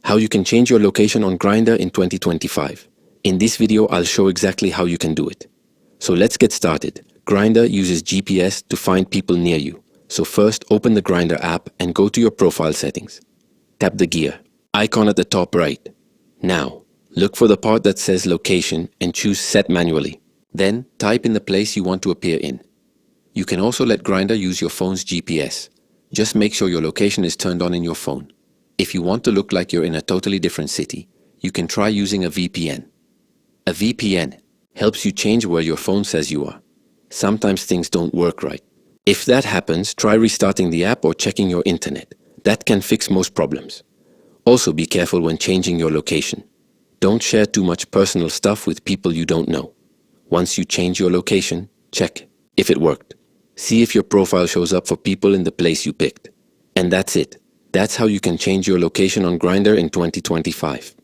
How you can change your location on Grindr in 2025. In this video, I'll show exactly how you can do it. So let's get started. Grindr uses GPS to find people near you. So first, open the Grindr app and go to your profile settings. Tap the gear icon at the top right. Now, look for the part that says location and choose set manually. Then, type in the place you want to appear in. You can also let Grindr use your phone's GPS. Just make sure your location is turned on in your phone. If you want to look like you're in a totally different city, you can try using a VPN. A VPN helps you change where your phone says you are. Sometimes things don't work right. If that happens, try restarting the app or checking your internet. That can fix most problems. Also be careful when changing your location. Don't share too much personal stuff with people you don't know. Once you change your location, check if it worked. See if your profile shows up for people in the place you picked. And that's it. That's how you can change your location on Grindr in 2025.